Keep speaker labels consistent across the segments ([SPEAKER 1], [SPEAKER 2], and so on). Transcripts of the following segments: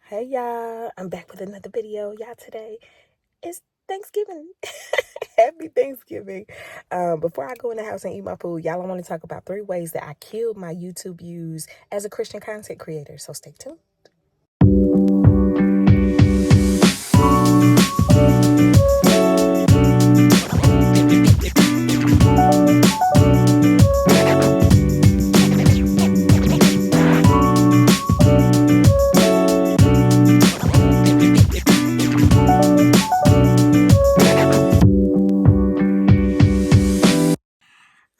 [SPEAKER 1] Hey y'all, I'm back with another video. Y'all, today is Thanksgiving. Happy Thanksgiving. Before I go in the house and eat my food, y'all, I want to talk about 3 ways that I killed my YouTube views as a Christian content creator. So stay tuned.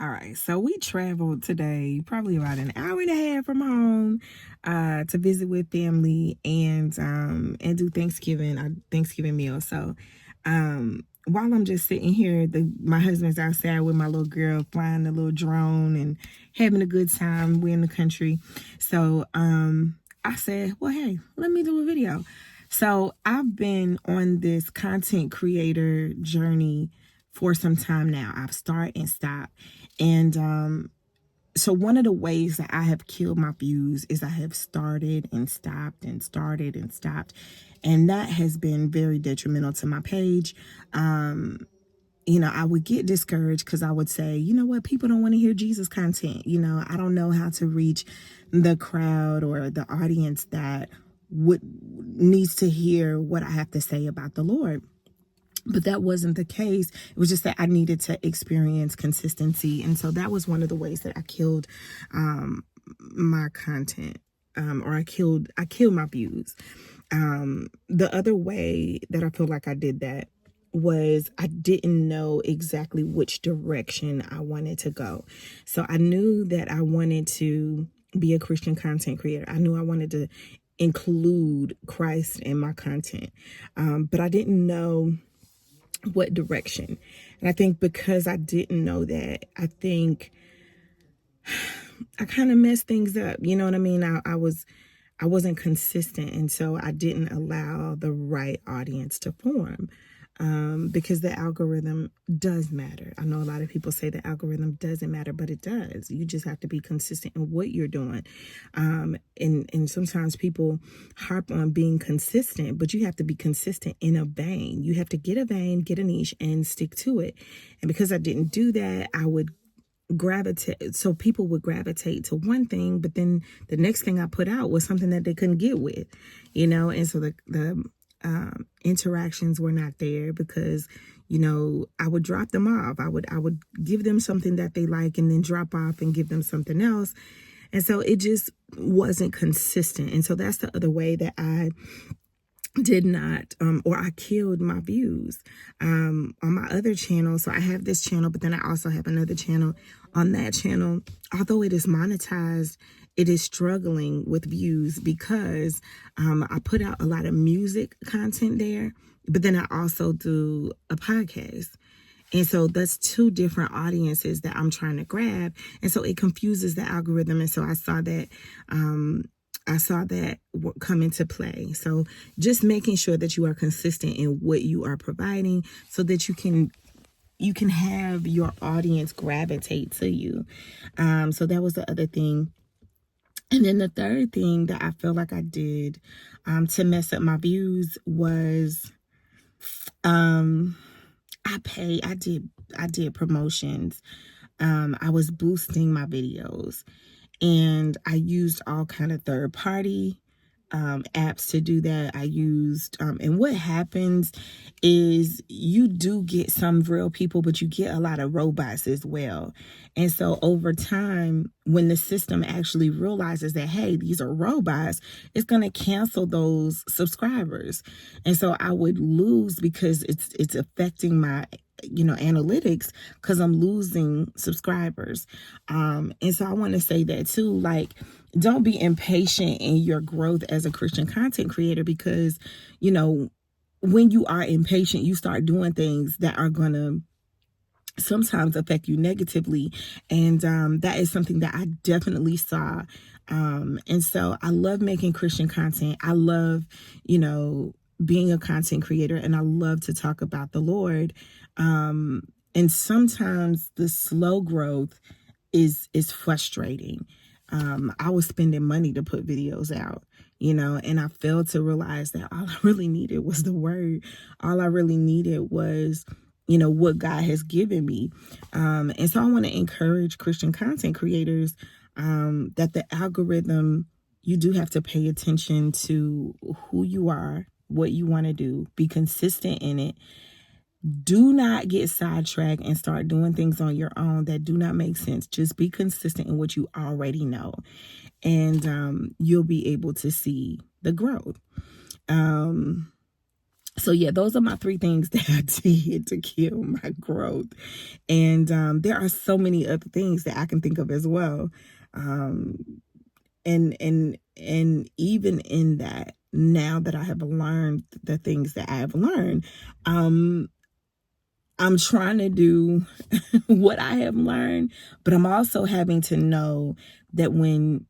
[SPEAKER 1] All right, so we traveled today, probably about an hour and a half from home, to visit with family and do Thanksgiving meal. So while I'm just sitting here, my husband's outside with my little girl flying the little drone and having a good time. We're in the country, so I said, well, hey, let me do a video. So I've been on this content creator journey for some time now. I've started and stopped. And so one of the ways that I have killed my views is I have started and stopped and started and stopped. And that has been very detrimental to my page. I would get discouraged because I would say, you know what, people don't want to hear Jesus content. I don't know how to reach the crowd or the audience that needs to hear what I have to say about the Lord. But that wasn't the case. It was just that I needed to experience consistency. And so that was one of the ways that I killed my content, or I killed my views. The other way that I feel like I did that was I didn't know exactly which direction I wanted to go. So I knew that I wanted to be a Christian content creator. I knew I wanted to include Christ in my content. But I didn't know what direction. And I think because I didn't know that, I think I kind of messed things up. You know what I mean? I wasn't consistent, and so I didn't allow the right audience to form. Because the algorithm does matter. I know a lot of people say the algorithm doesn't matter, but it does. You just have to be consistent in what you're doing. And sometimes people harp on being consistent, but you have to be consistent in a vein. You have to get a vein, get a niche, and stick to it. And because I didn't do that, I would gravitate. So people would gravitate to one thing, but then the next thing I put out was something that they couldn't get with, and so the interactions were not there because, I would drop them off. I would give them something that they like and then drop off and give them something else. And so it just wasn't consistent. And so that's the other way that I did not, or I killed my views on my other channel. So I have this channel, but then I also have another channel. On that channel, although it is monetized, it is struggling with views because I put out a lot of music content there, but then I also do a podcast. And so that's 2 different audiences that I'm trying to grab. And so it confuses the algorithm. And so I saw that come into play. So just making sure that you are consistent in what you are providing so that you can have your audience gravitate to you. So that was the other thing. And then the third thing that I feel like I did to mess up my views was I did promotions. I was boosting my videos, and I used all kind of third-party apps to do that. I used, and what happens is you do get some real people, but you get a lot of robots as well. And so over time, when the system actually realizes that, hey, these are robots, it's going to cancel those subscribers. And so I would lose because it's affecting my analytics, because I'm losing subscribers. And so I want to say that too, like, don't be impatient in your growth as a Christian content creator, because, when you are impatient, you start doing things that are going to sometimes affect you negatively. And that is something that I definitely saw. And so I love making Christian content. I love, being a content creator, and I love to talk about the Lord. And sometimes the slow growth is frustrating. I was spending money to put videos out, and I failed to realize that all I really needed was the word. All I really needed was, what God has given me. And so I want to encourage Christian content creators that the algorithm, you do have to pay attention to who you are, what you want to do, be consistent in it. Do not get sidetracked and start doing things on your own that do not make sense. Just be consistent in what you already know, and you'll be able to see the growth. So yeah, those are my 3 things that I did to kill my growth. And there are so many other things that I can think of as well. And even in that, now that I have learned the things that I have learned, I'm trying to do what I have learned, but I'm also having to know that when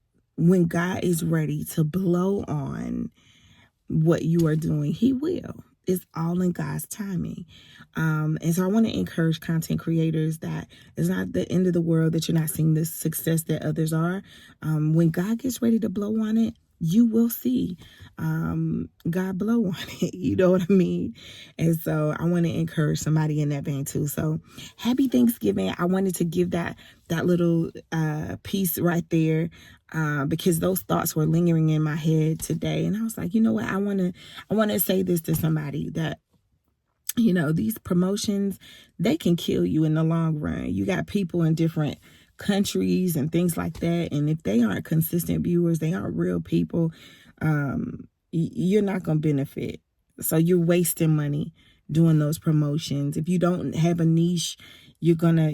[SPEAKER 1] God is ready to blow on what you are doing, he will. It's all in God's timing. And so I want to encourage content creators that it's not the end of the world that you're not seeing the success that others are. When God gets ready to blow on it, you will see God blow on it. You know what I mean? And so I want to encourage somebody in that vein too. So happy Thanksgiving. I wanted to give that little piece right there because those thoughts were lingering in my head today. And I was like, you know what? I want to say this to somebody that, these promotions, they can kill you in the long run. You got people in different countries and things like that, and if they aren't consistent viewers, they aren't real people, you're not going to benefit. So you're wasting money doing those promotions. If you don't have a niche, you're gonna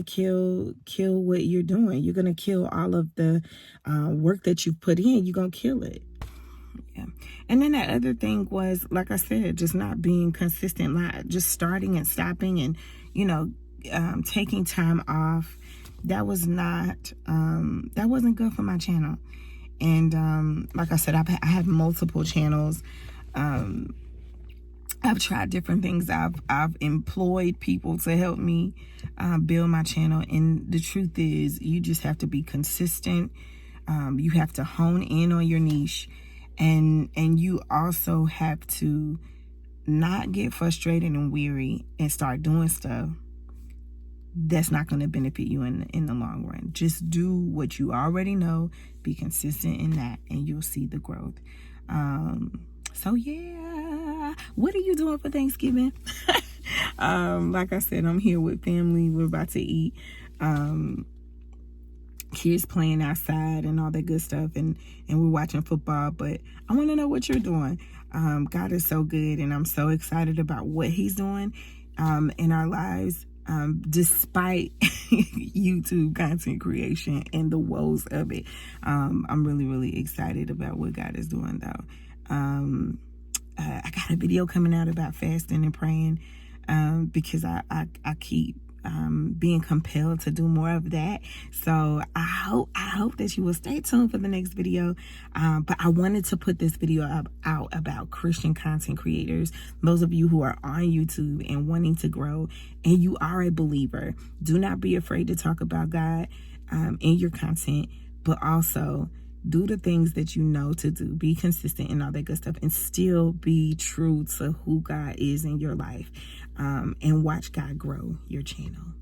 [SPEAKER 1] kill what you're doing. You're gonna kill all of the work that you've put in. You're gonna kill it. Yeah. And then that other thing was, like I said, just not being consistent, like just starting and stopping, and taking time off. That wasn't good for my channel. And like I said, I have multiple channels. I've tried different things. I've employed people to help me build my channel. And the truth is, you just have to be consistent. You have to hone in on your niche, and you also have to not get frustrated and weary and start doing stuff that's not going to benefit you in the long run. Just do what you already know. Be consistent in that, and you'll see the growth. So yeah, what are you doing for Thanksgiving? Like I said, I'm here with family. We're about to eat. Kids playing outside and all that good stuff, and we're watching football. But I want to know what you're doing. God is so good, and I'm so excited about what he's doing in our lives. Despite YouTube content creation and the woes of it, I'm really, really excited about what God is doing, though. I got a video coming out about fasting and praying, because I keep being compelled to do more of that. So I hope that you will stay tuned for the next video. But I wanted to put this video out about Christian content creators, those of you who are on YouTube and wanting to grow, and you are a believer. Do not be afraid to talk about God in your content, but also do the things that you know to do. Be consistent and all that good stuff, and still be true to who God is in your life, and watch God grow your channel.